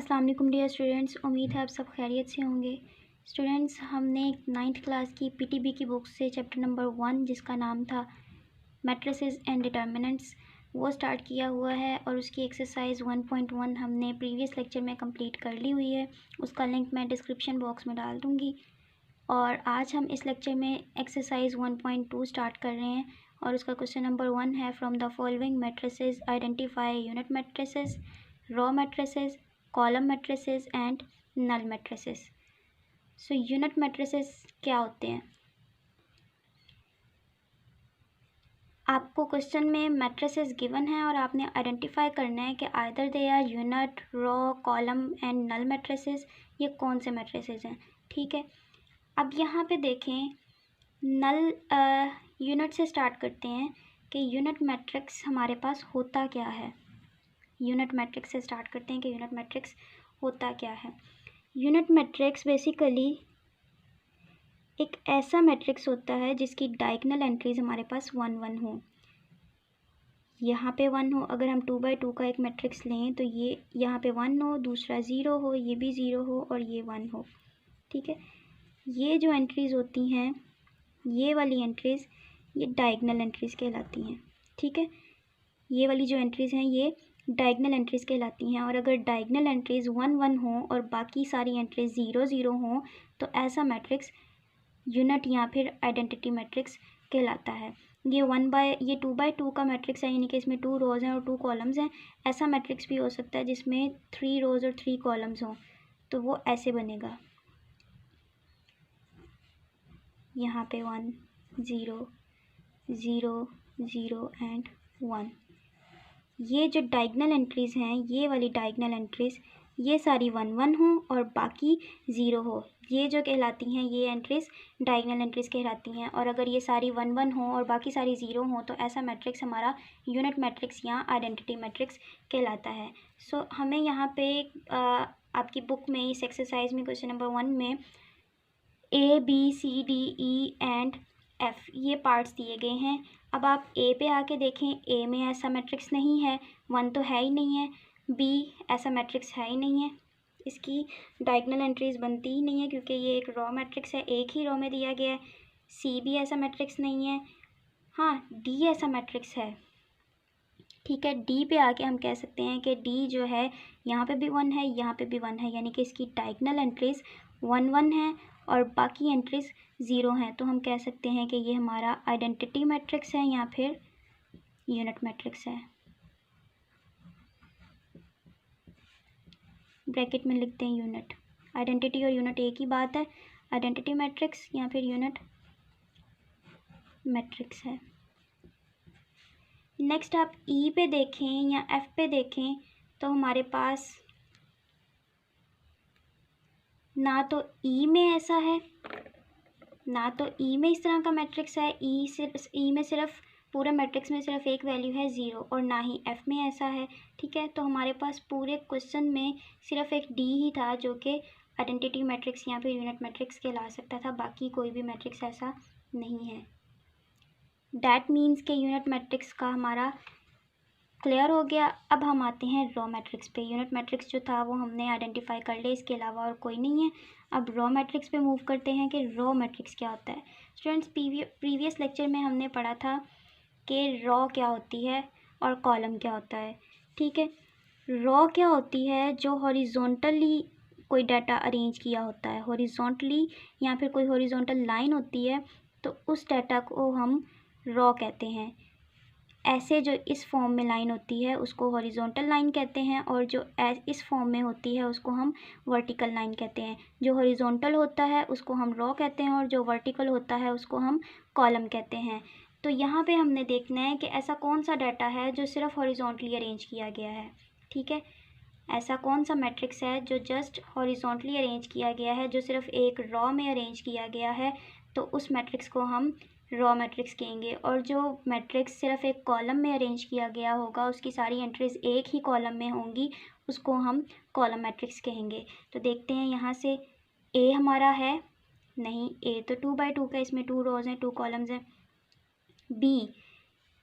अस्सलाम वालेकुम dear students, उम्मीद है आप सब खैरियत से होंगे। स्टूडेंट्स, हमने 9th क्लास की पीटीबी की बुक से चैप्टर नंबर 1 जिसका नाम था मैट्रिसेस एंड डिटर्मिनेंट्स वो स्टार्ट किया हुआ है और उसकी एक्सरसाइज 1.1 हमने प्रीवियस लेक्चर में कंप्लीट कर ली हुई है। उसका लिंक मैं डिस्क्रिप्शन बॉक्स में डाल दूँगी। और आज हम इस लेक्चर में एक्सरसाइज 1.2 स्टार्ट कर रहे हैं और उसका क्वेश्चन नंबर 1 है, from the following matrices identify unit matrices, row matrices, column matrices and null matrices. So unit matrices क्या होते हैं? आपको क्वेश्चन में मैट्रिसेस गिवन है और आपने आइडेंटिफाई करना है कि either they are unit, row, column and null matrices. ये कौन से मैट्रिसेस हैं? ठीक है, अब यहाँ पे देखें, नल यूनिट से स्टार्ट करते हैं कि यूनिट मैट्रिक्स हमारे पास होता क्या है। यूनिट मैट्रिक्स से स्टार्ट करते हैं कि यूनिट मैट्रिक्स होता क्या है। यूनिट मैट्रिक्स बेसिकली एक ऐसा मैट्रिक्स होता है जिसकी डायगोनल एंट्रीज हमारे पास 1 1 हो। यहाँ पे 1 हो, अगर हम 2 बाई 2 का एक मैट्रिक्स लें तो ये यहाँ पे 1 हो, दूसरा 0 हो, ये भी 0 हो और ये 1 हो। ठीक है, ये जो एंट्रीज़ होती हैं, ये वाली एंट्रीज़, ये डायगोनल एंट्रीज़ कहलाती हैं। ठीक है, ये वाली जो एंट्रीज़ हैं ये डायगोनल एंट्रीज़ कहलाती हैं। और अगर डायगोनल एंट्रीज़ 1 1 हों और बाकी सारी एंट्रीज़ 0 0 हों तो ऐसा मैट्रिक्स यूनिट या फिर आइडेंटिटी मैट्रिक्स कहलाता है। ये 2 बाई 2 का मैट्रिक्स है, यानी कि इसमें 2 रोज़ हैं और 2 कॉलम्स हैं। ऐसा मैट्रिक्स भी हो सकता है जिसमें 3 रोज़ और 3 कॉलम्स हों, तो वो ऐसे बनेगा, यहाँ पे 1 0 0 0 एंड 1। ये जो डायगोनल एंट्रीज़ हैं, ये वाली डायगोनल एंट्रीज़, ये सारी 1 1 हो और बाकी 0 हो, ये जो कहलाती हैं ये एंट्रीज़ डायगोनल एंट्रीज़ कहलाती हैं। और अगर ये सारी 1 1 हो और बाकी सारी 0 हो तो ऐसा मैट्रिक्स हमारा यूनिट मैट्रिक्स या आइडेंटिटी मैट्रिक्स कहलाता है। सो हमें यहाँ पे आपकी बुक में इस एक्सरसाइज में क्वेश्चन नंबर 1 में A B C D E and F ये पार्ट्स दिए गए हैं। अब आप A पे आके देखें, A में ऐसा मैट्रिक्स नहीं है, 1 तो है ही नहीं है। B ऐसा मैट्रिक्स है ही नहीं है, इसकी डायगोनल एंट्रीज बनती ही नहीं है क्योंकि ये एक रॉ मैट्रिक्स है, एक ही रॉ में दिया गया है। C भी ऐसा मैट्रिक्स नहीं है। हाँ, D ऐसा मैट्रिक्स है। ठीक है, D पे आके हम कह सकते हैं कि D जो है यहाँ पे भी 1 है, यहाँ पे भी 1 है, यानी कि इसकी डायगोनल एंट्रीज 1 1 है और बाकी एंट्रीज 0 हैं। तो हम कह सकते हैं कि ये हमारा आइडेंटिटी मैट्रिक्स है या फिर यूनिट मैट्रिक्स है। ब्रैकेट में लिखते हैं यूनिट। आइडेंटिटी और यूनिट एक ही बात है, आइडेंटिटी मैट्रिक्स या फिर यूनिट मैट्रिक्स है। नेक्स्ट आप E पे देखें या F पे देखें तो हमारे पास ना तो E में ऐसा है, ना तो E में इस तरह का मैट्रिक्स है। E में सिर्फ पूरे मैट्रिक्स में सिर्फ एक वैल्यू है 0, और ना ही F में ऐसा है। ठीक है, तो हमारे पास पूरे क्वेश्चन में सिर्फ एक D ही था जो कि आइडेंटिटी मैट्रिक्स या फिर यूनिट मैट्रिक्स कहला सकता था, बाकी कोई भी मैट्रिक्स ऐसा नहीं है। डैट मीन्स के यूनिट मैट्रिक्स का हमारा क्लियर हो गया। अब हम आते हैं रॉ मैट्रिक्स पे। यूनिट मैट्रिक्स जो था वो हमने आइडेंटिफाई कर लिया, इसके अलावा और कोई नहीं है। अब रॉ मैट्रिक्स पे मूव करते हैं कि रॉ मैट्रिक्स क्या होता है। स्टूडेंट्स, प्रीवियस लेक्चर में हमने पढ़ा था कि रॉ क्या होती है और कॉलम क्या होता है। ठीक है, रॉ क्या होती है? जो हॉरिजॉन्टली कोई डाटा अरेंज किया होता है, हॉरिजॉन्टली या फिर कोई हॉरिजॉन्टल लाइन होती है, तो उस डाटा को हम रॉ कहते हैं। ऐसे जो इस फॉर्म में लाइन होती है उसको हॉरिजॉन्टल लाइन कहते हैं, और जो इस फॉर्म में होती है उसको हम वर्टिकल लाइन कहते हैं। जो हॉरिजॉन्टल होता है उसको हम रॉ कहते हैं और जो वर्टिकल होता है उसको हम कॉलम कहते हैं। तो यहाँ पे हमने देखना है कि ऐसा कौन सा डाटा है जो सिर्फ हॉरिजॉन्टली अरेंज किया गया है। ठीक है, ऐसा कौन सा मैट्रिक्स है जो जस्ट हॉरिजॉन्टली अरेंज किया गया है, जो सिर्फ एक रॉ में अरेंज किया गया है, तो उस मैट्रिक्स को हम रॉ मैट्रिक्स कहेंगे। और जो मैट्रिक्स सिर्फ एक कॉलम में अरेंज किया गया होगा, उसकी सारी एंट्रीज एक ही कॉलम में होंगी, उसको हम कॉलम मैट्रिक्स कहेंगे। तो देखते हैं यहाँ से, ए हमारा है नहीं, ए तो 2 बाई 2 का, इसमें 2 रोज़ हैं 2 कॉलम्स हैं। बी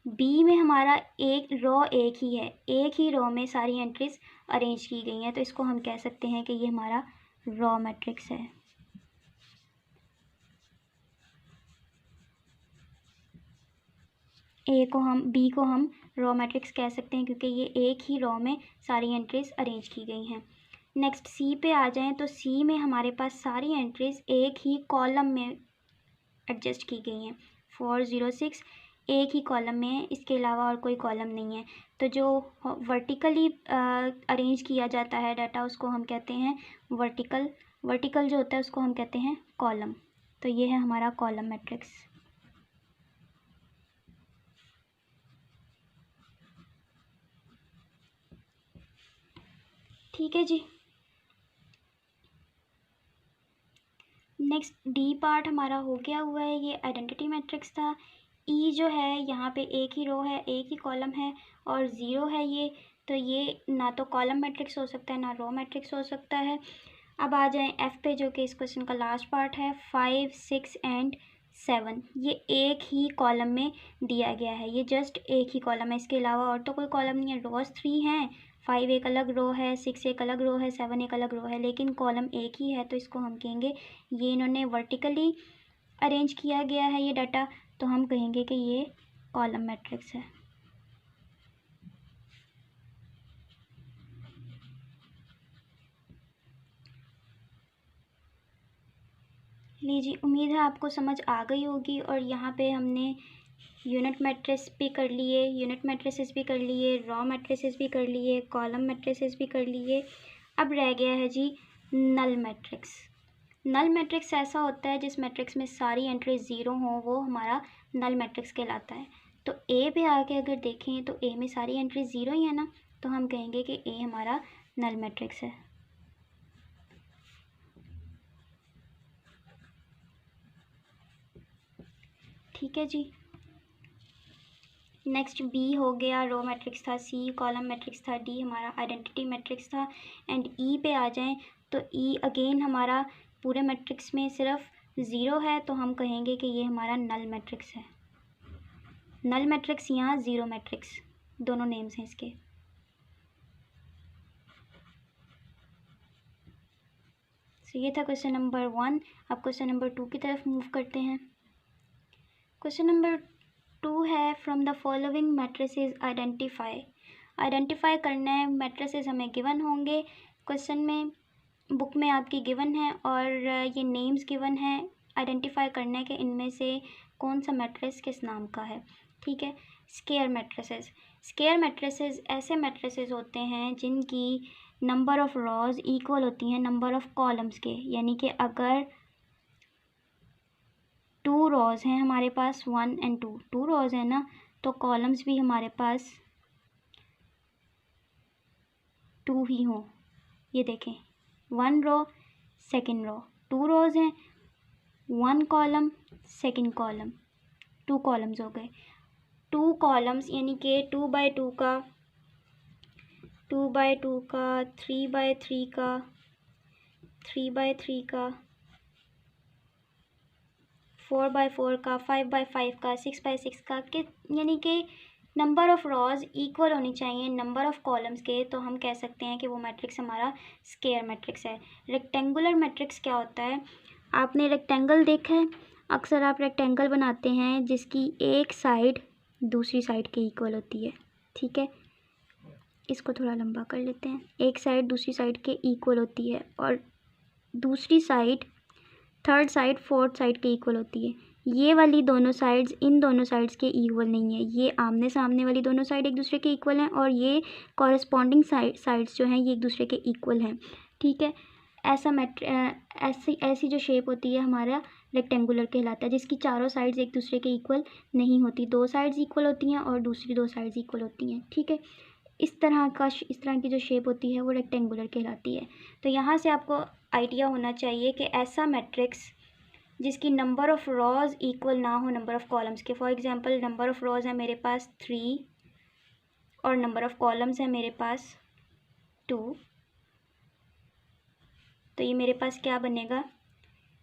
बी में हमारा एक रो एक ही है, एक ही रो में सारी एंट्रीज अरेंज की गई हैं, तो इसको हम कह सकते हैं कि ये हमारा रो मैट्रिक्स है। बी को हम रो मैट्रिक्स कह सकते हैं क्योंकि ये एक ही रो में सारी एंट्रीज अरेंज की गई हैं। नेक्स्ट सी पे आ जाएं तो सी में हमारे पास सारी एंट्रीज एक ही कॉलम में एडजस्ट की गई हैं। 406 एक ही कॉलम में है, इसके अलावा और कोई कॉलम नहीं है। तो जो वर्टिकली अरेंज किया जाता है डाटा उसको हम कहते हैं वर्टिकल जो होता है उसको हम कहते हैं कॉलम। तो ये है हमारा कॉलम मैट्रिक्स। ठीक है जी। नेक्स्ट डी पार्ट हमारा हो गया हुआ है, ये आइडेंटिटी मैट्रिक्स था। ई जो है यहाँ पे एक ही रो है, एक ही कॉलम है और ज़ीरो है ये, तो ये ना तो कॉलम मैट्रिक्स हो सकता है ना रो मैट्रिक्स हो सकता है। अब आ जाएं एफ़ पे जो कि इस क्वेश्चन का लास्ट पार्ट है। 5, 6 एंड 7 ये एक ही कॉलम में दिया गया है, ये जस्ट एक ही कॉलम है, इसके अलावा और तो कोई कॉलम नहीं है। रोज 3 हैं, 5 एक अलग रो है, 6 एक अलग रो है, 7 एक अलग रो है, लेकिन कॉलम एक ही है, तो इसको हम कहेंगे ये इन्होंने वर्टिकली अरेंज किया गया है ये डाटा, तो हम कहेंगे कि ये कॉलम मैट्रिक्स है। लीजिए, उम्मीद है आपको समझ आ गई होगी। और यहाँ पे हमने यूनिट मैट्रिक्स भी कर लिए, यूनिट मैट्रिसेस भी कर लिए, रॉ मैट्रिसेस भी कर लिए, कॉलम मैट्रिसेस भी कर लिए। अब रह गया है जी नल मैट्रिक्स। नल मैट्रिक्स ऐसा होता है जिस मैट्रिक्स में सारी एंट्री ज़ीरो हों, वो हमारा नल मैट्रिक्स कहलाता है। तो ए पे आके अगर देखें तो ए में सारी एंट्री ज़ीरो ही है ना, तो हम कहेंगे कि ए हमारा नल मैट्रिक्स है। ठीक है जी। नेक्स्ट बी हो गया, रो मैट्रिक्स था। सी कॉलम मैट्रिक्स था। डी हमारा आइडेंटिटी मैट्रिक्स था। एंड ई पे आ जाएं तो ई अगेन हमारा पूरे मैट्रिक्स में सिर्फ ज़ीरो है, तो हम कहेंगे कि ये हमारा नल मैट्रिक्स है। नल मैट्रिक्स यहाँ ज़ीरो मैट्रिक्स दोनों नेम्स हैं इसके। तो ये था क्वेश्चन नंबर 1। अब क्वेश्चन नंबर 2 की तरफ मूव करते हैं। क्वेश्चन नंबर 2 है, from the following matrices identify करना है। मैट्रिसेस हमें गिवन होंगे क्वेश्चन में, बुक में आपकी गिवन है और ये नेम्स गिवन है। आइडेंटिफाई करना है कि इनमें से कौन सा मैट्रिक्स किस नाम का है। ठीक है। स्केयर मैट्रिसेस ऐसे मैट्रिसेस होते हैं जिनकी नंबर ऑफ़ रॉज इक्वल होती हैं नंबर ऑफ़ कॉलम्स के, यानी कि अगर 2 रॉज हैं हमारे पास, 1 एंड 2 रॉज है ना, तो कॉलम्स भी हमारे पास 2 ही हों। ये देखें, 1 रो सेकेंड रो, 2 रोज हैं, 1 कॉलम सेकेंड कॉलम, 2 कॉलम्स हो गए। 2 कॉलम्स यानी कि 2 बाई 2 का, 2 बाई 2 का, 3 बाई 3 का, 3 बाई 3 का, 4 बाई 4 का, 5 बाई 5 का, 6 बाई 6 का, कि यानी कि नंबर ऑफ़ रॉज इक्वल होनी चाहिए नंबर ऑफ़ कॉलम्स के, तो हम कह सकते हैं कि वो मैट्रिक्स हमारा स्केयर मैट्रिक्स है। रेक्टेंगुलर मैट्रिक्स क्या होता है? आपने रेक्टेंगल देखा है, अक्सर आप रेक्टेंगल बनाते हैं जिसकी एक साइड दूसरी साइड के इक्वल होती है। ठीक है, इसको थोड़ा लंबा कर लेते हैं। एक साइड दूसरी साइड के इक्वल होती है और दूसरी side third side fourth side के इक्वल होती है। ये वाली दोनों साइड्स इन दोनों साइड्स के इक्वल नहीं है। ये आमने सामने वाली दोनों साइड एक दूसरे के इक्वल हैं और ये कॉरस्पॉन्डिंग साइड्स जो हैं ये एक दूसरे के इक्वल हैं। ठीक है, ऐसी जो शेप होती है हमारा रेक्टेंगुलर कहलाता है, जिसकी चारों साइड्स एक दूसरे के इक्वल नहीं होती। 2 साइड्स इक्वल होती हैं और दूसरी 2 साइड्स इक्वल होती हैं। ठीक है, इस तरह की जो शेप होती है वो रेक्टेंगुलर कहलाती है। तो यहाँ से आपको आइडिया होना चाहिए कि ऐसा मैट्रिक्स जिसकी नंबर ऑफ़ रॉज इक्वल ना हो नंबर ऑफ़ कॉलम्स के। For example number of rows है मेरे पास 3 और नंबर ऑफ़ कॉलम्स है मेरे पास 2, तो ये मेरे पास क्या बनेगा,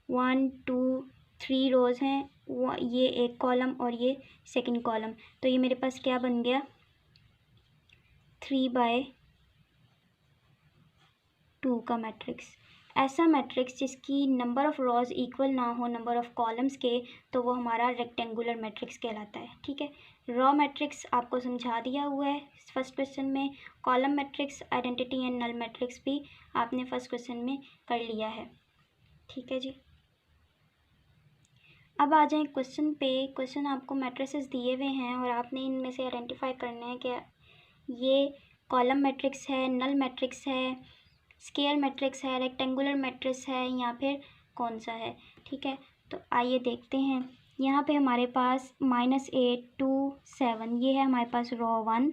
1 2 3 रोज़ हैं ये एक कॉलम और ये सेकंड कॉलम, तो ये मेरे पास क्या बन गया, 3/2 का मैट्रिक्स। ऐसा मैट्रिक्स जिसकी नंबर ऑफ़ रॉज इक्वल ना हो नंबर ऑफ़ कॉलम्स के, तो वो हमारा रेक्टेंगुलर मैट्रिक्स कहलाता है। ठीक है, रॉ मैट्रिक्स आपको समझा दिया हुआ है फर्स्ट क्वेश्चन में, column matrix, identity and null matrix भी आपने फर्स्ट क्वेश्चन में कर लिया है। ठीक है जी, अब आ जाएं क्वेश्चन पे। क्वेश्चन आपको मैट्रिसेस दिए हुए हैं और आपने इनमें से आइडेंटिफाई करना है कि ये कॉलम मैट्रिक्स है, नल मैट्रिक्स है, स्केयर मैट्रिक्स है, रेक्टेंगुलर मैट्रिक्स है, या फिर कौन सा है। ठीक है, तो आइए देखते हैं। यहाँ पे हमारे पास -8 2 7 ये है हमारे पास रॉ 1,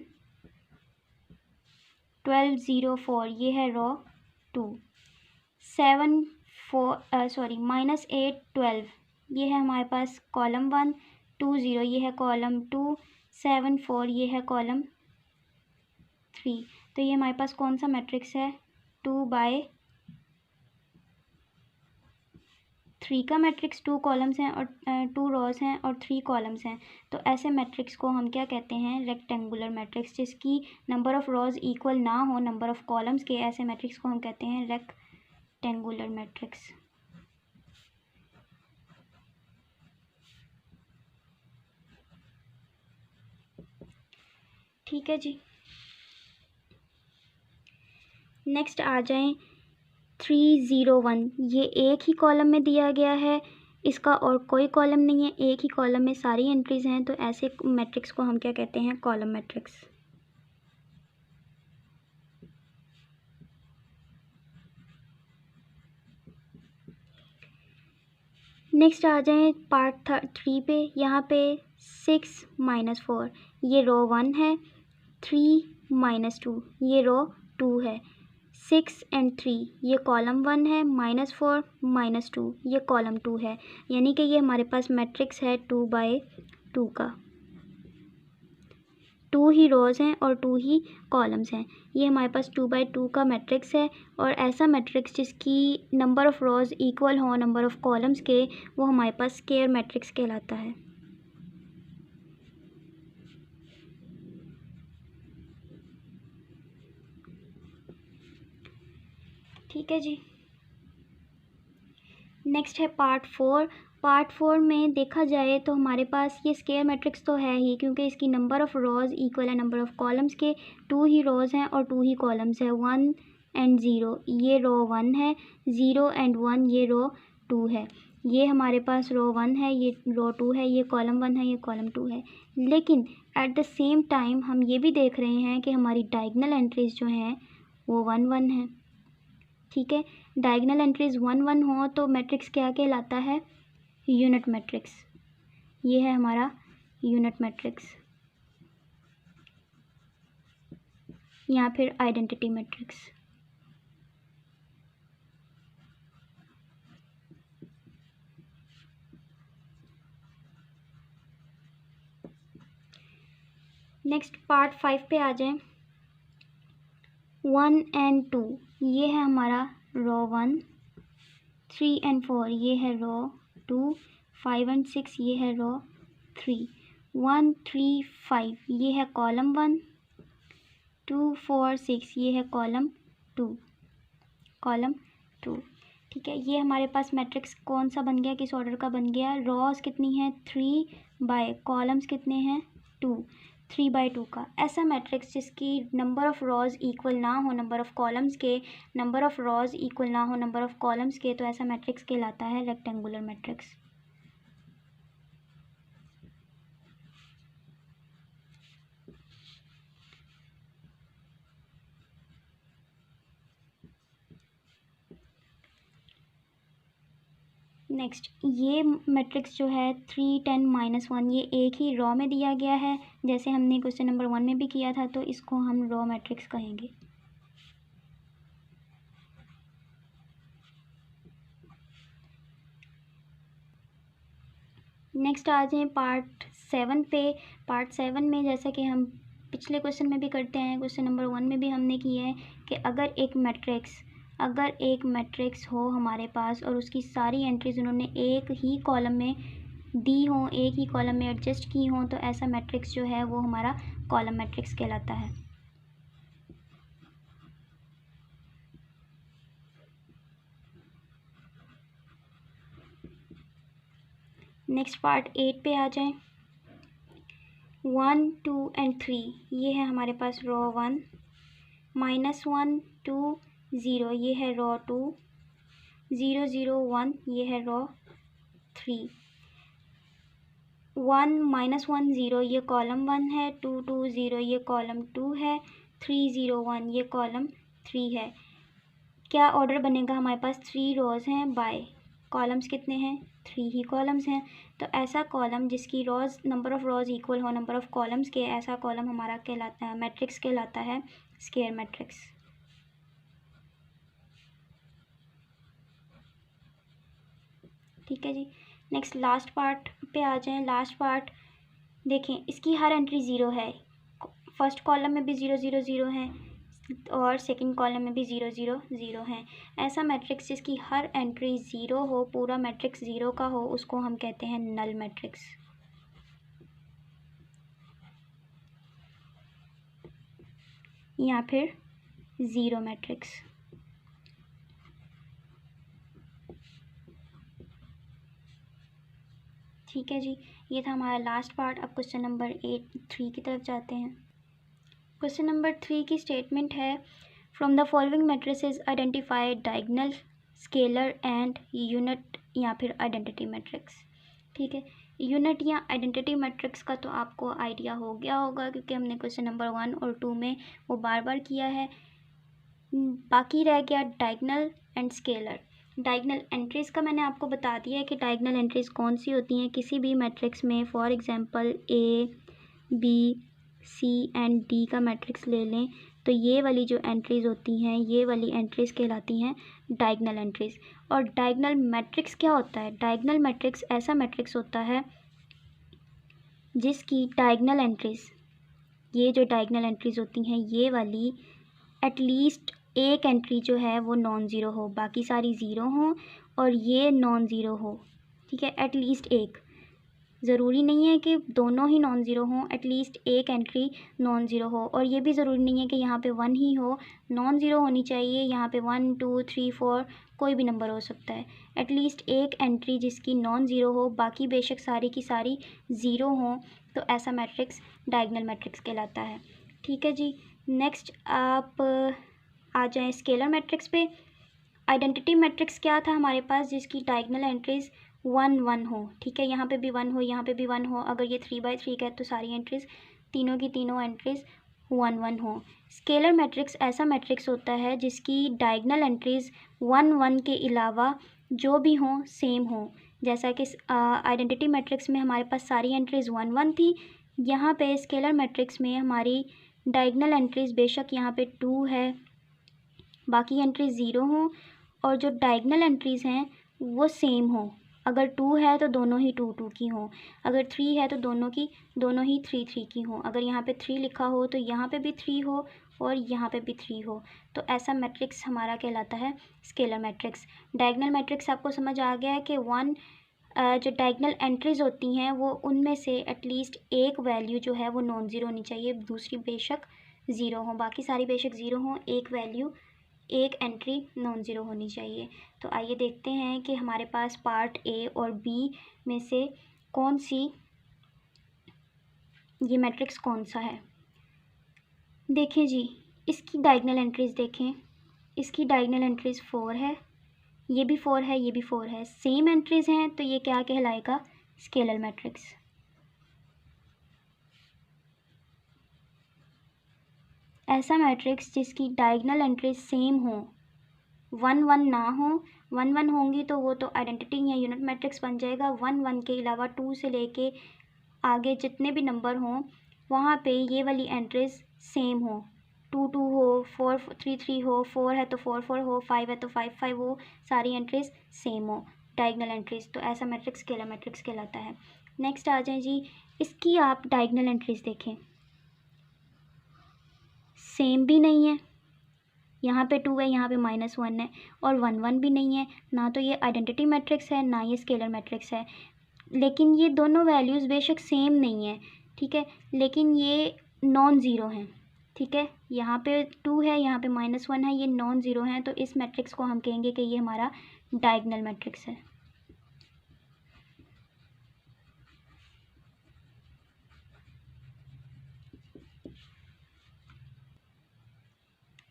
12 0 4 ये है रॉ 2, 7 4 सॉरी -8 12 ये है हमारे पास कॉलम 1, 2 0 ये है कॉलम 2, 7 4 ये है कॉलम 3। तो ये हमारे पास कौन सा मैट्रिक्स है, 2/3 का मैट्रिक्स। 2 कॉलम्स हैं और 2 रॉज हैं और 3 कॉलम्स हैं, तो ऐसे मैट्रिक्स को हम क्या कहते हैं, रेक्टेंगुलर मैट्रिक्स। जिसकी नंबर ऑफ़ रॉज इक्वल ना हो नंबर ऑफ़ कॉलम्स के, ऐसे मैट्रिक्स को हम कहते हैं रेक्टेंगुलर मैट्रिक्स। ठीक है जी, नेक्स्ट आ जाएं 3 0 1 ये एक ही कॉलम में दिया गया है, इसका और कोई कॉलम नहीं है, एक ही कॉलम में सारी एंट्रीज हैं, तो ऐसे मैट्रिक्स को हम क्या कहते हैं, कॉलम मैट्रिक्स। नेक्स्ट आ जाएं पार्ट 3 पे। यहाँ पे 6 -4 ये रॉ 1 है, 3 -2 ये रॉ 2 है, 6 एंड 3 ये कॉलम 1 है, -4 -2 ये कॉलम 2 है। यानी कि ये हमारे पास मैट्रिक्स है 2/2 का। 2 ही रोज़ हैं और 2 ही कॉलम्स हैं। ये हमारे पास 2/2 का मैट्रिक्स है, और ऐसा मैट्रिक्स जिसकी नंबर ऑफ़ रोज़ इक्वल हो नंबर ऑफ़ कॉलम्स के, वो हमारे पास स्क्वायर मैट्रिक्स कहलाता है। ठीक है जी, नेक्स्ट है पार्ट 4। पार्ट 4 में देखा जाए तो हमारे पास ये स्क्वायर मैट्रिक्स तो है ही, क्योंकि इसकी नंबर ऑफ़ रोज़ इक्वल है नंबर ऑफ़ कॉलम्स के। 2 ही रोज़ हैं और 2 ही कॉलम्स हैं, 1 एंड 0 ये रो 1 है, 0 एंड 1 ये रो 2 है। ये हमारे पास रो 1 है, ये रो 2 है, ये कॉलम 1 है, ये कॉलम 2 है। लेकिन एट द सेम टाइम हम ये भी देख रहे हैं कि हमारी डायगोनल एंट्रीज जो हैं वो 1 1 है। ठीक है, डायगोनल एंट्रीज 1 1 हो तो मैट्रिक्स क्या कहलाता है, यूनिट मैट्रिक्स। ये है हमारा यूनिट मैट्रिक्स, या फिर आइडेंटिटी मैट्रिक्स। नेक्स्ट पार्ट 5 पे आ जाएं। 1 एंड 2 ये है हमारा रो 1, 3 एंड 4 ये है रो 2, 5 एंड 6 ये है रो 3, 1 3 5 ये है कॉलम 1, 2 4 6 ये है कॉलम 2, कॉलम 2। ठीक है, ये हमारे पास मैट्रिक्स कौन सा बन गया, किस ऑर्डर का बन गया, रॉज कितनी है 3 बाय कॉलम्स कितने हैं 2, 3/2 का। ऐसा मैट्रिक्स जिसकी नंबर ऑफ़ रॉज इक्वल ना हो नंबर ऑफ़ कॉलम्स के, नंबर ऑफ़ रॉज इक्वल ना हो नंबर ऑफ़ कॉलम्स के, तो ऐसा मैट्रिक्स कहलाता है रेक्टेंगुलर मैट्रिक्स। नेक्स्ट ये मैट्रिक्स जो है 3 10 -1 ये एक ही रॉ में दिया गया है, जैसे हमने क्वेश्चन नंबर 1 में भी किया था, तो इसको हम रॉ मैट्रिक्स कहेंगे। नेक्स्ट आ जाएं पार्ट 7 पे। पार्ट 7 में जैसा कि हम पिछले क्वेश्चन में भी करते हैं, क्वेश्चन नंबर 1 में भी हमने किया है कि अगर एक मैट्रिक्स हो हमारे पास और उसकी सारी एंट्रीज उन्होंने एक ही कॉलम में दी हों, एक ही कॉलम में एडजस्ट की हों, तो ऐसा मैट्रिक्स जो है वो हमारा कॉलम मैट्रिक्स कहलाता है। नेक्स्ट पार्ट 8 पे आ जाएं। 1 2 एंड 3 ये है हमारे पास रो 1, -1 2 0 ये है रो 2, 0 0 1 ये है रो 3, 1 -1 0 ये कॉलम 1 है, 2 2 0 ये कॉलम 2 है, 3 0 1 ये कॉलम 3 है। क्या ऑर्डर बनेगा? हमारे पास 3 रोज़ हैं बाय कॉलम्स कितने हैं? 3 ही कॉलम्स हैं। तो ऐसा कॉलम जिसकी रोज़ नंबर ऑफ़ रोज़ इक्वल हो नंबर ऑफ़ कॉलम्स के, ऐसा कॉलम हमारा कहलाता है मैट्रिक्स कहलाता है स्क्वायर मैट्रिक्स। ठीक है जी। नेक्स्ट लास्ट पार्ट पे आ जाएं। लास्ट पार्ट देखें, इसकी हर एंट्री ज़ीरो है। फर्स्ट कॉलम में भी 0 0 0 है और सेकंड कॉलम में भी 0 0 0 है। ऐसा मैट्रिक्स जिसकी हर एंट्री ज़ीरो हो, पूरा मैट्रिक्स ज़ीरो का हो, उसको हम कहते हैं नल मैट्रिक्स। या फिर ज़ीरो मैट्रिक्स। ठीक है जी, ये था हमारा लास्ट पार्ट। अब क्वेश्चन नंबर 3 की तरफ जाते हैं। क्वेश्चन नंबर 3 की स्टेटमेंट है, from the following matrices identify diagonal, scalar and unit या फिर आइडेंटिटी मैट्रिक्स। ठीक है, यूनिट या आइडेंटिटी मैट्रिक्स का तो आपको आइडिया हो गया होगा क्योंकि हमने क्वेश्चन नंबर 1 और 2 में वो बार बार किया है। बाकी रह गया diagonal and scalar. Diagonal entries का मैंने आपको बता दिया है कि डायगोनल एंट्रीज़ कौन सी होती हैं किसी भी मैट्रिक्स में। For example A B C and D का मैट्रिक्स ले लें तो ये वाली जो एंट्रीज़ होती हैं, ये वाली एंट्रीज़ कहलाती हैं डायगोनल एंट्रीज़। और डायगोनल मैट्रिक्स क्या होता है? डायगोनल मैट्रिक्स ऐसा मैट्रिक्स होता है जिसकी डायगोनल एंट्रीज़, ये जो डायगोनल एंट्रीज़ होती हैं ये वाली, एटलीस्ट एक एंट्री जो है वो नॉन ज़ीरो हो, बाकी सारी ज़ीरो हों और ये नॉन ज़ीरो हो। ठीक है, एटलीस्ट एक, ज़रूरी नहीं है कि दोनों ही नॉन ज़ीरो हों, एटलीस्ट एक एंट्री नॉन ज़ीरो हो। और ये भी ज़रूरी नहीं है कि यहाँ पे 1 ही हो, नॉन ज़ीरो होनी चाहिए। यहाँ पे 1 2 3 4 कोई भी नंबर हो सकता है। एटलीस्ट एक एंट्री जिसकी नॉन ज़ीरो हो, बाकी बेशक सारी की सारी ज़ीरो हों, तो ऐसा मैट्रिक्स डायगोनल मैट्रिक्स कहलाता है। ठीक है जी। नेक्स्ट आप आ जाएँ स्केलर मैट्रिक्स पे। आइडेंटिटी मैट्रिक्स क्या था हमारे पास? जिसकी डायगोनल एंट्रीज़ 1 1 हो। ठीक है, यहाँ पे भी 1 हो, यहाँ पे भी 1 हो। अगर ये 3/3 का है तो सारी एंट्रीज़, तीनों की तीनों एंट्रीज़ 1 1 हो। स्केलर मैट्रिक्स ऐसा मैट्रिक्स होता है जिसकी डायगोनल एंट्रीज़ 1 1 के अलावा जो भी हों सेम हो। जैसा कि आइडेंटिटी मैट्रिक्स में हमारे पास सारी एंट्रीज़ 1 1 थी, यहाँ पे स्केलर मैट्रिक्स में हमारी डायगोनल एंट्रीज़ बेशक यहाँ पे 2 है, बाकी एंट्रीज ज़ीरो हों और जो डायगोनल एंट्रीज़ हैं वो सेम हो। अगर 2 है तो दोनों ही 2 2 की हों, अगर 3 है तो दोनों ही 3 3 की हों। अगर यहाँ पे 3 लिखा हो तो यहाँ पे भी 3 हो और यहाँ पे भी 3 हो, तो ऐसा मैट्रिक्स हमारा कहलाता है स्केलर मैट्रिक्स। डायगोनल मैट्रिक्स आपको समझ आ गया है कि जो डायगोनल एंट्रीज़ होती हैं वो उनमें से एटलीस्ट एक वैल्यू जो है वो नॉन ज़ीरो होनी चाहिए, दूसरी बेशक ज़ीरो हो, बाकी सारी बेशक ज़ीरो हों, एक वैल्यू, एक एंट्री नॉन ज़ीरो होनी चाहिए। तो आइए देखते हैं कि हमारे पास पार्ट ए और बी में से कौन सी, ये मैट्रिक्स कौन सा है। देखें जी, इसकी डायगोनल एंट्रीज़ देखें, इसकी डायगोनल एंट्रीज़ 4 है, ये भी 4 है, ये भी 4 है, सेम एंट्रीज़ हैं, तो ये क्या कहलाएगा? Scalar matrix. ऐसा मैट्रिक्स जिसकी डायगोनल एंट्रीज सेम हो, 1 1 ना हो, 1 1 होंगी तो वो तो आइडेंटिटी या यूनिट मैट्रिक्स बन जाएगा। 1 1 के अलावा 2 से लेके आगे जितने भी नंबर हों वहाँ पे ये वाली एंट्रीज सेम हो, 2 2 हो, 4 3 3 हो, 4 है तो 4 4 हो, 5 है तो 5 5 हो, सारी एंट्रीज सेम हो डायगोनल एंट्रीज, तो ऐसा मैट्रिक्स स्केलर मैट्रिक्स कहलाता है। नेक्स्ट आ जाए जी, इसकी आप डायगोनल एंट्रीज देखें, सेम भी नहीं है, यहाँ पे 2 है, यहाँ पे -1 है, और 1 1 भी नहीं है। ना तो ये आइडेंटिटी मैट्रिक्स है, ना ये स्केलर मैट्रिक्स है। लेकिन ये दोनों वैल्यूज़ बेशक सेम नहीं है, ठीक है, लेकिन ये नॉन ज़ीरो हैं, ठीक है। यहाँ पे 2 है, यहाँ पे -1 है, ये नॉन ज़ीरो हैं, तो इस मैट्रिक्स को हम कहेंगे कि ये हमारा डायगोनल मैट्रिक्स है।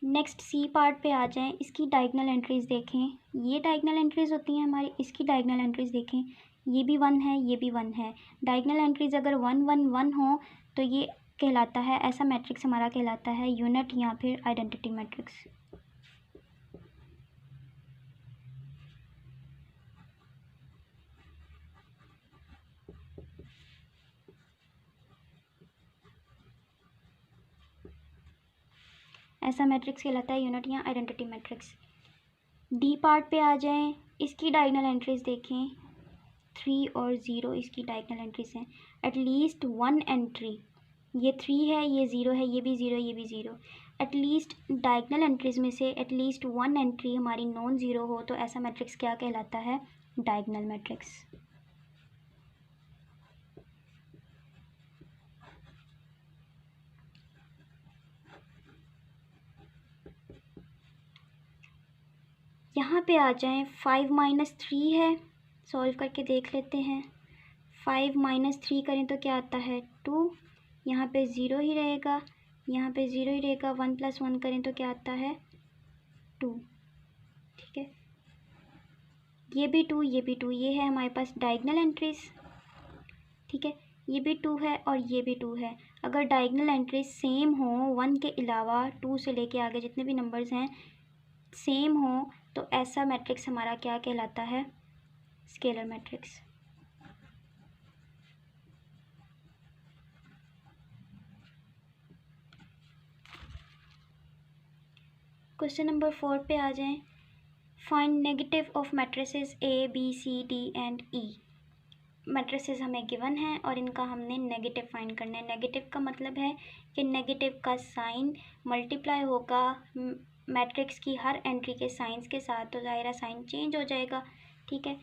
नेक्स्ट सी पार्ट पे आ जाएं, इसकी डायगोनल एंट्रीज़ देखें। ये डायगोनल एंट्रीज़ होती हैं हमारी, इसकी डायगोनल एंट्रीज़ देखें। ये भी 1 है, ये भी 1 है। डायगोनल एंट्रीज़ अगर 1 1 1 हो तो ये कहलाता है, ऐसा मैट्रिक्स हमारा कहलाता है यूनिट या फिर आइडेंटिटी मैट्रिक्स। ऐसा मैट्रिक्स कहलाता है यूनिट या आइडेंटिटी मैट्रिक्स। डी पार्ट पे आ जाएं, इसकी डायगोनल एंट्रीज़ देखें। 3 और 0 इसकी डायगोनल एंट्रीज़ हैं। एटलीस्ट 1 एंट्री, ये 3 है, ये 0 है, ये भी 0, ये भी 0। एटलीस्ट डायगोनल एंट्रीज़ में से एटलीस्ट 1 एंट्री हमारी नॉन ज़ीरो हो तो ऐसा मैट्रिक्स क्या कहलाता है? Diagonal matrix. यहाँ पे आ जाएं, 5 - 3 है, सॉल्व करके देख लेते हैं। 5 - 3 करें तो क्या आता है? 2। यहाँ पे 0 ही रहेगा, यहाँ पे 0 ही रहेगा। 1 + 1 करें तो क्या आता है? 2, ठीक है। ये भी 2, ये भी 2, ये है हमारे पास डायगोनल एंट्रीज़, ठीक है। ये भी 2 है और ये भी 2 है। अगर डायगोनल एंट्रीज सेम हो, 1 के अलावा 2 से लेके आगे जितने भी नंबर्स हैं सेम हो तो ऐसा मैट्रिक्स हमारा क्या कहलाता है? Scalar matrix. क्वेश्चन नंबर 4 पे आ जाएं। Find negative of matrices A, B, C, D and E। Matrices हमें गिवन है और इनका हमने नेगेटिव फाइंड करना है। नेगेटिव का मतलब है कि नेगेटिव का साइन मल्टीप्लाई होगा मैट्रिक्स की हर एंट्री के साइंस के साथ, तो ज़ाहिर साइन चेंज हो जाएगा, ठीक है।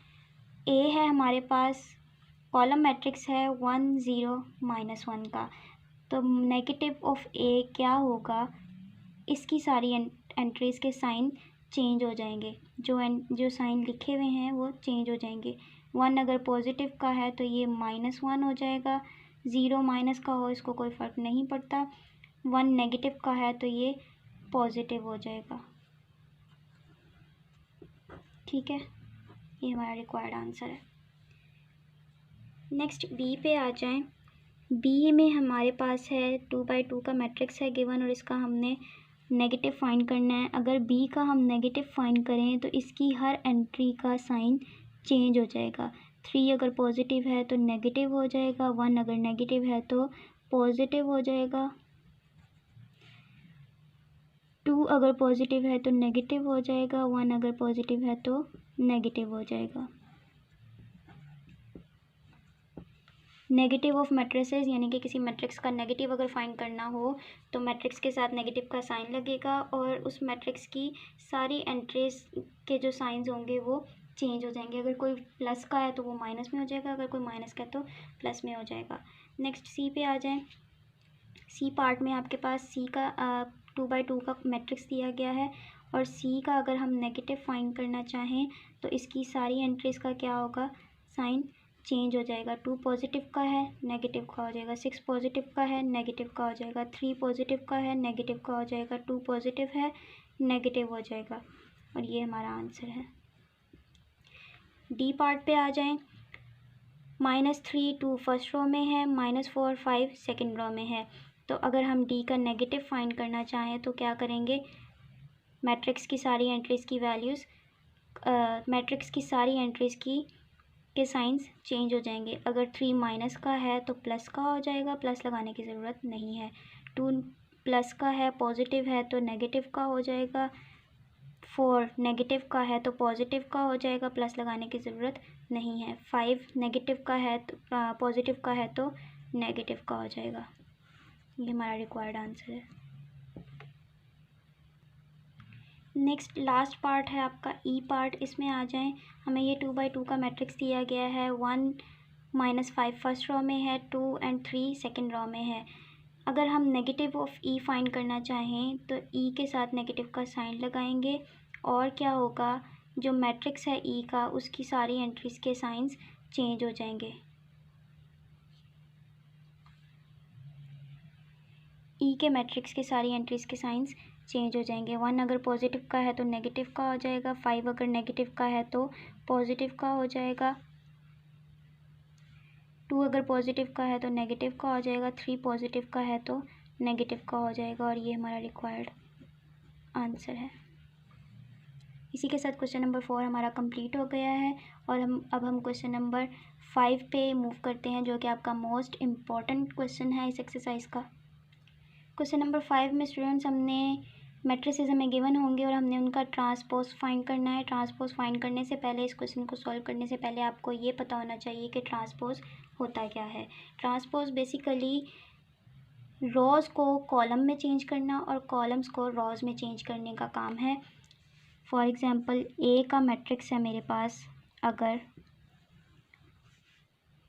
ए है हमारे पास, कॉलम मैट्रिक्स है 1 0 -1 का, तो नेगेटिव ऑफ ए क्या होगा? इसकी सारी एंट्रीज़ के साइन चेंज हो जाएंगे, जो साइन लिखे हुए हैं वो चेंज हो जाएंगे। 1 अगर पॉजिटिव का है तो ये -1 हो जाएगा। 0 माइनस का हो इसको कोई फ़र्क नहीं पड़ता। 1 नेगेटिव का है तो ये पॉजिटिव हो जाएगा, ठीक है। ये हमारा रिक्वायर्ड आंसर है। नेक्स्ट बी पे आ जाएं। बी में हमारे पास है 2/2 का मैट्रिक्स है गिवन और इसका हमने नेगेटिव फाइंड करना है। अगर बी का हम नेगेटिव फाइंड करें तो इसकी हर एंट्री का साइन चेंज हो जाएगा। 3 अगर पॉजिटिव है तो नेगेटिव हो जाएगा, 1 अगर नेगेटिव है तो पॉजिटिव हो जाएगा, 2 अगर पॉजिटिव है तो नेगेटिव हो जाएगा, 1 अगर पॉजिटिव है तो नेगेटिव हो जाएगा। नेगेटिव ऑफ मैट्रिसेस यानी कि किसी मैट्रिक्स का नेगेटिव अगर फाइंड करना हो तो मैट्रिक्स के साथ नेगेटिव का साइन लगेगा और उस मैट्रिक्स की सारी एंट्रीज के जो साइंस होंगे वो चेंज हो जाएंगे। अगर कोई प्लस का है तो वो माइनस में हो जाएगा, अगर कोई माइनस का है तो प्लस में हो जाएगा। नेक्स्ट सी पे आ जाएं। सी पार्ट में आपके पास सी का 2/2 का मैट्रिक्स दिया गया है और सी का अगर हम नेगेटिव फाइंड करना चाहें तो इसकी सारी एंट्रीज़ का क्या होगा? साइन चेंज हो जाएगा। 2 पॉजिटिव का है, नेगेटिव का हो जाएगा। 6 पॉजिटिव का है, नेगेटिव का हो जाएगा। 3 पॉजिटिव का है, नेगेटिव का हो जाएगा। 2 पॉजिटिव है, नेगेटिव हो जाएगा। और ये हमारा आंसर है। डी पार्ट पे आ जाएं। -3 2 फर्स्ट रो में है, -4 5 सेकेंड रो में है। तो अगर हम डी का नेगेटिव फाइंड करना चाहें तो क्या करेंगे? मैट्रिक्स की सारी एंट्रीज़ की वैल्यूज़ मैट्रिक्स की सारी एंट्रीज़ के साइंस चेंज हो जाएंगे। अगर 3 माइनस का है तो प्लस का हो जाएगा, प्लस लगाने की ज़रूरत नहीं है। 2 प्लस का है, पॉजिटिव है तो नेगेटिव का हो जाएगा। 4 नेगेटिव का है तो पॉजिटिव का हो जाएगा, प्लस लगाने की ज़रूरत नहीं है। 5 नेगेटिव का है तो पॉजिटिव का है तो नेगेटिव का हो जाएगा। ये हमारा रिक्वायर्ड आंसर है। नेक्स्ट लास्ट पार्ट है आपका ई पार्ट। इसमें आ जाएं, हमें ये 2/2 का मैट्रिक्स दिया गया है। 1 -5 फर्स्ट रो में है, 2 एंड 3 सेकेंड रो में है। अगर हम नेगेटिव ऑफ ई फाइंड करना चाहें तो ई के साथ नेगेटिव का साइन लगाएंगे और क्या होगा, जो मैट्रिक्स है ई का उसकी सारी एंट्रीज़ के साइंस चेंज हो जाएंगे। ई के मैट्रिक्स के सारी एंट्रीज़ के साइंस चेंज हो जाएंगे। 1 अगर पॉजिटिव का है तो नेगेटिव का हो जाएगा, 5 अगर नेगेटिव का है तो पॉजिटिव का हो जाएगा, 2 अगर पॉजिटिव का है तो नेगेटिव का हो जाएगा, 3 पॉजिटिव का है तो नेगेटिव का हो जाएगा। और ये हमारा रिक्वायर्ड आंसर है। इसी के साथ क्वेश्चन नंबर 4 हमारा कंप्लीट हो गया है और हम क्वेश्चन नंबर 5 पे मूव करते हैं, जो कि आपका मोस्ट इम्पॉर्टेंट क्वेश्चन है इस एक्सरसाइज का। क्वेश्चन नंबर 5 में स्टूडेंट्स हमने मैट्रिसेस हमें गिवन होंगे और हमने उनका ट्रांसपोज फाइंड करना है। ट्रांसपोज फाइंड करने से पहले, इस क्वेश्चन को सॉल्व करने से पहले आपको ये पता होना चाहिए कि ट्रांसपोज होता क्या है। ट्रांसपोज बेसिकली रोज़ को कॉलम में चेंज करना और कॉलम्स को रोज़ में चेंज करने का काम है। फॉर एग्ज़ाम्पल ए का मैट्रिक्स है मेरे पास, अगर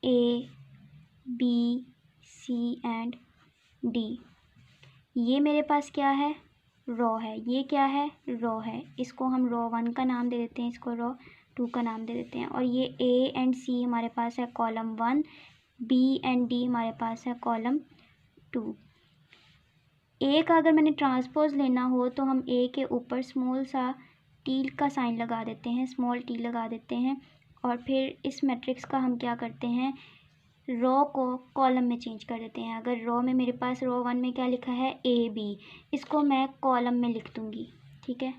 A B C and D, ये मेरे पास क्या है, रो है। ये क्या है, रो है। इसको हम रो 1 का नाम दे देते हैं, इसको रो 2 का नाम दे देते हैं। और ये ए एंड सी हमारे पास है कॉलम 1, बी एंड डी हमारे पास है कॉलम 2। ए का अगर मैंने ट्रांसपोज लेना हो तो हम ए के ऊपर स्मॉल सा टी का साइन लगा देते हैं, स्मॉल टी लगा देते हैं। और फिर इस मैट्रिक्स का हम क्या करते हैं, रो को कॉलम में चेंज कर देते हैं। अगर रो में मेरे पास रो 1 में क्या लिखा है, ए बी, इसको मैं कॉलम में लिख दूँगी। ठीक है,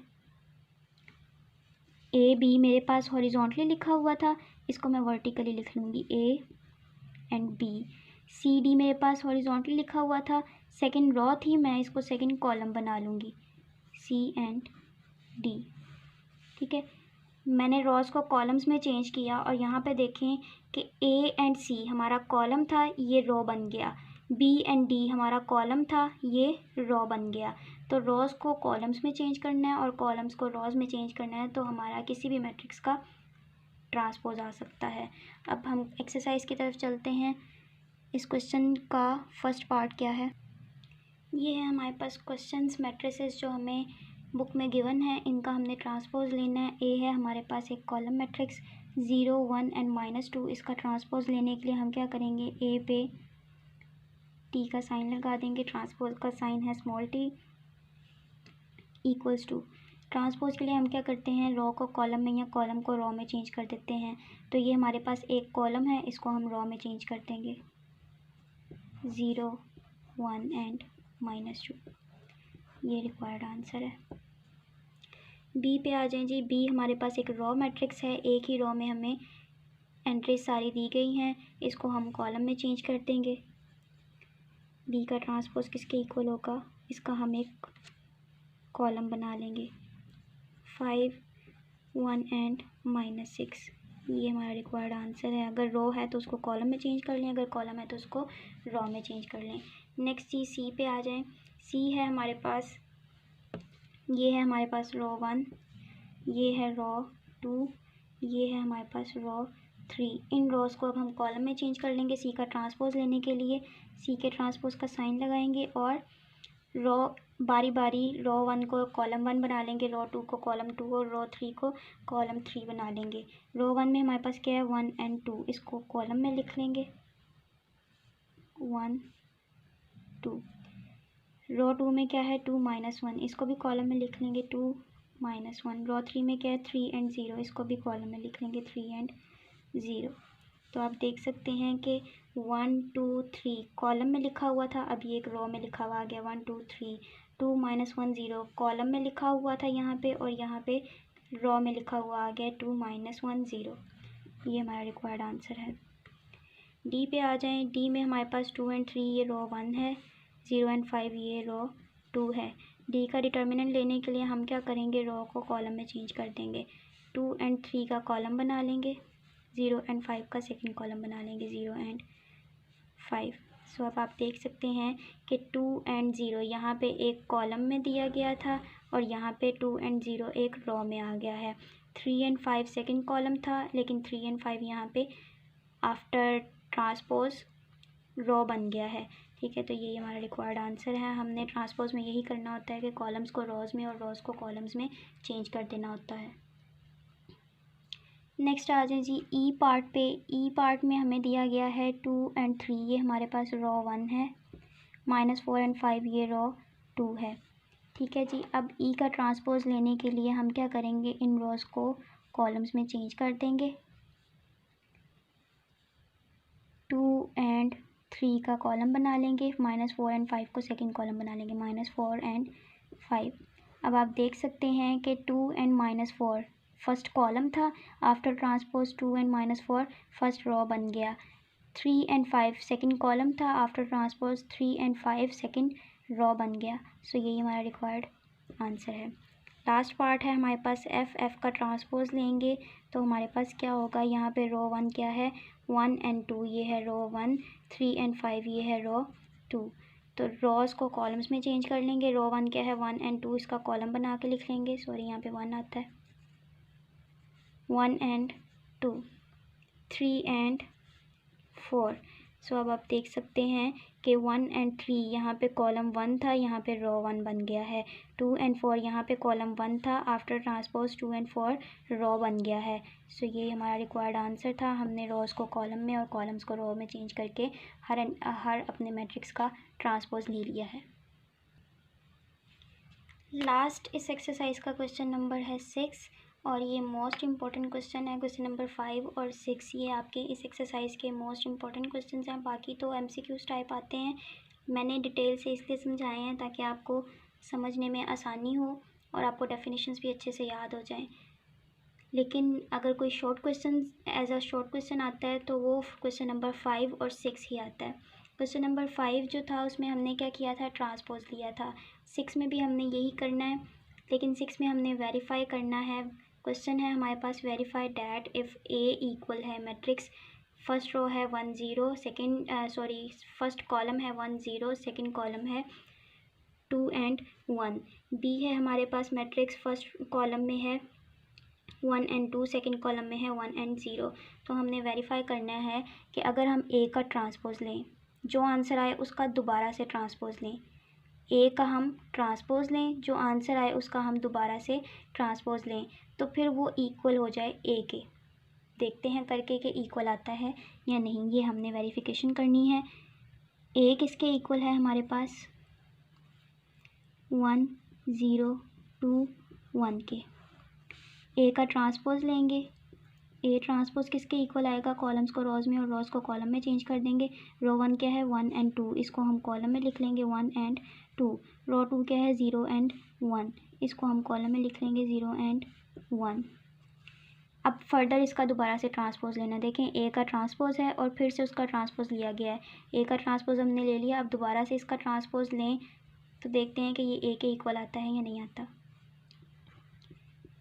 ए बी मेरे पास हॉरिजॉन्टली लिखा हुआ था, इसको मैं वर्टिकली लिख लूँगी, A and B. C D मेरे पास हॉरिजॉन्टली लिखा हुआ था, सेकंड रो थी, मैं इसको सेकंड कॉलम बना लूँगी, सी एंड डी। ठीक है, मैंने रोज़ को कॉलम्स में चेंज किया और यहाँ पे देखें कि ए एंड सी हमारा कॉलम था, ये रो बन गया। बी एंड डी हमारा कॉलम था, ये रो बन गया। तो रोज़ को कॉलम्स में चेंज करना है और कॉलम्स को रोज़ में चेंज करना है, तो हमारा किसी भी मैट्रिक्स का ट्रांसपोज आ सकता है। अब हम एक्सरसाइज की तरफ चलते हैं। इस क्वेश्चन का फर्स्ट पार्ट क्या है, ये है हमारे पास क्वेश्चंस मैट्रिसेस जो हमें बुक में गिवन है, इनका हमने ट्रांसपोज लेना है। ए है हमारे पास एक कॉलम मैट्रिक्स 0 1 एंड -2। इसका ट्रांसपोज लेने के लिए हम क्या करेंगे, ए पे टी का साइन लगा देंगे, ट्रांसपोज का साइन है small T, equals to. Transpose के लिए हम क्या करते हैं, रो को कॉलम में या कॉलम को रो में चेंज कर देते हैं। तो ये हमारे पास एक कॉलम है, इसको हम रो में चेंज कर देंगे, 0 1 एंड -2। ये रिक्वायर्ड आंसर है। बी पे आ जाएं जी। बी हमारे पास एक रो मैट्रिक्स है, एक ही रो में हमें एंट्रीज सारी दी गई हैं, इसको हम कॉलम में चेंज कर देंगे। बी का ट्रांसपोज किसके इक्वल होगा, इसका हम एक कॉलम बना लेंगे, 5 1 एंड -6। ये हमारा रिक्वायर्ड आंसर है। अगर रो है तो उसको कॉलम में चेंज कर लें, अगर कॉलम है तो उसको रो में चेंज कर लें। नेक्स्ट जी सी पे आ जाएं। सी है हमारे पास, ये है हमारे पास रो 1, ये है रो 2, ये है हमारे पास रो 3। इन रोज़ को अब हम कॉलम में चेंज कर लेंगे सी का ट्रांसपोज लेने के लिए। सी के ट्रांसपोज का साइन लगाएंगे और रो बारी बारी रो 1 को कॉलम 1 बना लेंगे, रो 2 को कॉलम 2 और रो 3 को कॉलम 3 बना लेंगे। रो 1 में हमारे पास क्या है, 1 एंड 2, इसको कॉलम में लिख लेंगे, 1 2। रो 2 में क्या है, 2 -1, इसको भी कॉलम में लिख लेंगे, 2 -1। रो 3 में क्या है, 3 एंड 0, इसको भी कॉलम में लिख लेंगे, 3 एंड 0। तो आप देख सकते हैं कि 1 2 3 कॉलम में लिखा हुआ था, अब ये एक रो में लिखा हुआ आ गया, 1 2 3। 2 -1 0 कॉलम में लिखा हुआ था यहाँ पे, और यहाँ पे रो में लिखा हुआ आ गया 2 -1 0। ये हमारा रिक्वायर्ड आंसर है। डी पे आ जाएं। डी में हमारे पास 2 एंड 3 ये रो 1 है, 0 एंड 5 ये रो 2 है। डी का डिटर्मिनेंट लेने के लिए हम क्या करेंगे, रो को कॉलम में चेंज कर देंगे, 2 एंड 3 का कॉलम बना लेंगे, 0 एंड 5 का सेकंड कॉलम बना लेंगे, 0 एंड 5। सो अब आप देख सकते हैं कि 2 एंड 0 यहाँ पे एक कॉलम में दिया गया था और यहाँ पे 2 एंड 0 एक रो में आ गया है। 3 एंड 5 सेकंड कॉलम था, लेकिन 3 एंड 5 यहाँ पे आफ्टर ट्रांसपोज रो बन गया है। ठीक है, तो ये हमारा रिक्वायर्ड आंसर है। हमने ट्रांसपोज में यही करना होता है कि कॉलम्स को रोज़ में और रोज़ को कॉलम्स में चेंज कर देना होता है। नेक्स्ट आ जाए जी ई पार्ट पे। ई पार्ट में हमें दिया गया है 2 और 3, ये हमारे पास रो 1 है, -4 और 5 ये रो 2 है। ठीक है जी, अब ई का ट्रांसपोज लेने के लिए हम क्या करेंगे, इन रोज़ को कॉलम्स में चेंज कर देंगे। 2 और 3 का कॉलम बना लेंगे, -4 और 5 को सेकंड कॉलम बना लेंगे, -4 और 5। अब आप देख सकते हैं कि 2 और -4 फर्स्ट कॉलम था, आफ्टर ट्रांसपोज 2 और -4 फर्स्ट रो बन गया। 3 और 5 सेकंड कॉलम था, आफ्टर ट्रांसपोज 3 और 5 सेकंड रो बन गया। सो यही हमारा रिक्वायर्ड आंसर है। लास्ट पार्ट है हमारे पास एफ़ का ट्रांसपोज लेंगे तो हमारे पास क्या होगा, यहाँ पे रो 1 क्या है, 1 और 2, ये है रो 1, 3 और 5 ये है रो 2। तो रोज़ को कॉलम्स में चेंज कर लेंगे। रो 1 क्या है, 1 और 2, इसका कॉलम बना के लिख लेंगे। सॉरी, यहाँ पे 1 आता है, 1 और 2, 3 और 4। सो अब आप देख सकते हैं कि 1 और 3 यहाँ पे कॉलम 1 था, यहाँ पे रो 1 बन गया है। 2 और 4 यहाँ पे कॉलम 1 था, आफ्टर ट्रांसपोज 2 और 4 रो बन गया है। सो ये हमारा रिक्वायर्ड आंसर था। हमने रोज़ को कॉलम में और कॉलम्स को रो में चेंज करके हर अपने मैट्रिक्स का ट्रांसपोज ले लिया है। लास्ट इस एक्सरसाइज का क्वेश्चन नंबर है 6 और ये मोस्ट इम्पॉर्टेंट क्वेश्चन है। क्वेश्चन नंबर 5 और 6 ये आपके इस एक्सरसाइज के मोस्ट इम्पॉर्टेंट क्वेश्चन हैं। बाकी तो MCQs टाइप आते हैं, मैंने डिटेल से इसलिए समझाए हैं ताकि आपको समझने में आसानी हो और आपको डेफिनेशंस भी अच्छे से याद हो जाएं। लेकिन अगर कोई short question as a short question आता है तो वो क्वेश्चन नंबर 5 और 6 ही आता है। क्वेश्चन नंबर 5 जो था उसमें हमने क्या किया था, ट्रांसपोज लिया था। 6 में भी हमने यही करना है, लेकिन 6 में हमने वेरीफाई करना है। क्वेश्चन है हमारे पास, verify that if A equal है मैट्रिक्स, फर्स्ट रो है 1 0, फर्स्ट कॉलम है 1 0, सेकेंड कॉलम है 2 और 1। बी है हमारे पास मैट्रिक्स, फर्स्ट कॉलम में है 1 और 2, सेकेंड कॉलम में है 1 और 0। तो हमने वेरीफाई करना है कि अगर हम ए का ट्रांसपोज लें, जो आंसर आए उसका दोबारा से ट्रांसपोज लें। ए का हम ट्रांसपोज लें, जो आंसर आए उसका हम दोबारा से ट्रांसपोज लें, तो फिर वो इक्वल हो जाए ए के। देखते हैं करके कि इक्वल आता है या नहीं, ये हमने वेरिफिकेशन करनी है। ए किसके इक्वल है हमारे पास, 1 0 2 1 के। ए का ट्रांसपोज लेंगे, ए ट्रांसपोज किसके इक्वल आएगा, कॉलम्स को रोज़ में और रोज़ को कॉलम में चेंज कर देंगे। रो 1 क्या है, 1 और 2, इसको हम कॉलम में लिख लेंगे 1 और 2। रो 2 क्या है, 0 और 1, इसको हम कॉलम में लिख लेंगे 0 और 1। अब फर्दर इसका दोबारा से ट्रांसपोज लेना, देखें ए का ट्रांसपोज है और फिर से उसका ट्रांसपोज लिया गया है। ए का ट्रांसपोज हमने ले लिया, अब दोबारा से इसका ट्रांसपोज लें तो देखते हैं कि ये ए के इक्वल आता है या नहीं आता।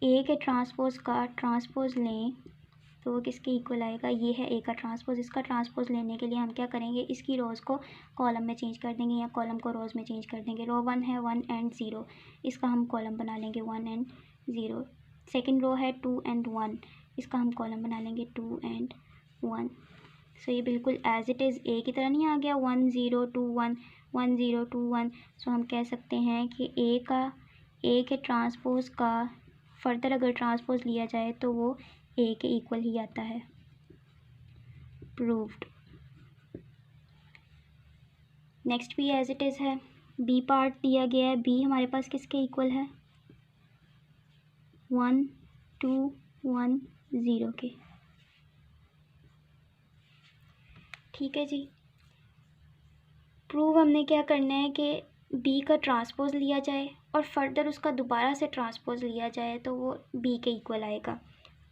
ए के ट्रांसपोज का ट्रांसपोज लें तो वो किसके इक्वल आएगा, ये है ए का ट्रांसपोज। इसका ट्रांसपोज लेने के लिए हम क्या करेंगे, इसकी रोज़ को कॉलम में चेंज कर देंगे या कॉलम को रोज़ में चेंज कर देंगे। रो 1 है 1 और 0, इसका हम कॉलम बना लेंगे 1 और 0। सेकेंड रो है 2 और 1, इसका हम कॉलम बना लेंगे 2 और 1। सो ये बिल्कुल एज इट इज़ ए की तरह नहीं आ गया, 1 0 2 1 1 0 2 1। सो हम कह सकते हैं कि ए के ट्रांसपोज का फर्दर अगर ट्रांसपोज लिया जाए तो वो ए के इक्वल ही आता है। प्रूव्ड। नेक्स्ट भी एज इट इज़ है। बी पार्ट दिया गया है, बी हमारे पास किसके इक्वल है, 1 2 1 0 के। ठीक है जी, प्रूव हमने क्या करना है कि बी का ट्रांसपोज लिया जाए और फर्दर उसका दोबारा से ट्रांसपोज लिया जाए तो वो बी के इक्वल आएगा।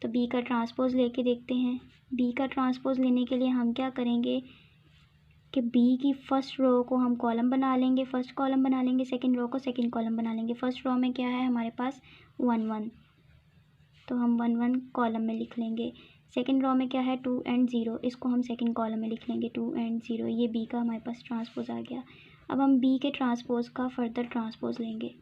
तो बी का ट्रांसपोज लेके देखते हैं। बी का ट्रांसपोज लेने के लिए हम क्या करेंगे कि बी की फ़र्स्ट रो को हम कॉलम बना लेंगे, फर्स्ट कॉलम बना लेंगे, सेकंड रो को सेकंड कॉलम बना लेंगे। फर्स्ट रो में क्या है हमारे पास 1 1, तो हम 1 1 कॉलम में लिख लेंगे। सेकंड रो में क्या है 2 और 0, इसको हम सेकंड कॉलम में लिख लेंगे 2 और 0। ये बी का हमारे पास ट्रांसपोज आ गया। अब हम बी के ट्रांसपोज का फर्दर ट्रांसपोज लेंगे।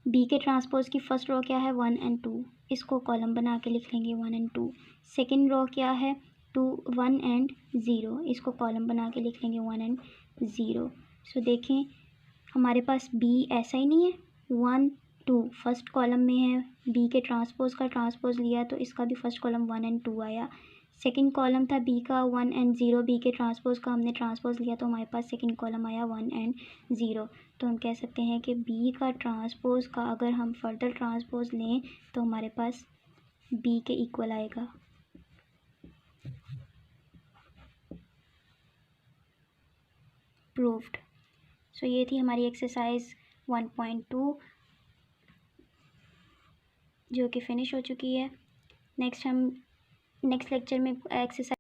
बी के ट्रांसपोज की फर्स्ट रो क्या है 1 एंड 2, इसको कॉलम बना के लिख लेंगे 1 एंड 2। सेकेंड रो क्या है 2 1 एंड 0, इसको कॉलम बना के लिख लेंगे 1 एंड 0। सो देखें हमारे पास बी ऐसा ही नहीं है, 1 2 फर्स्ट कॉलम में है, बी के ट्रांसपोज का ट्रांसपोज लिया तो इसका भी फर्स्ट कॉलम 1 एंड 2 आया। सेकंड कॉलम था बी का 1 एंड 0, बी के ट्रांसपोज का हमने ट्रांसपोज लिया तो हमारे पास सेकंड कॉलम आया 1 एंड 0। तो हम कह सकते हैं कि बी का ट्रांसपोज का अगर हम फर्दर ट्रांसपोज लें तो हमारे पास बी के इक्वल आएगा। प्रूव्ड। सो ये थी हमारी एक्सरसाइज 1.2 जो कि फिनिश हो चुकी है। नेक्स्ट लेक्चर में एक्सरसाइज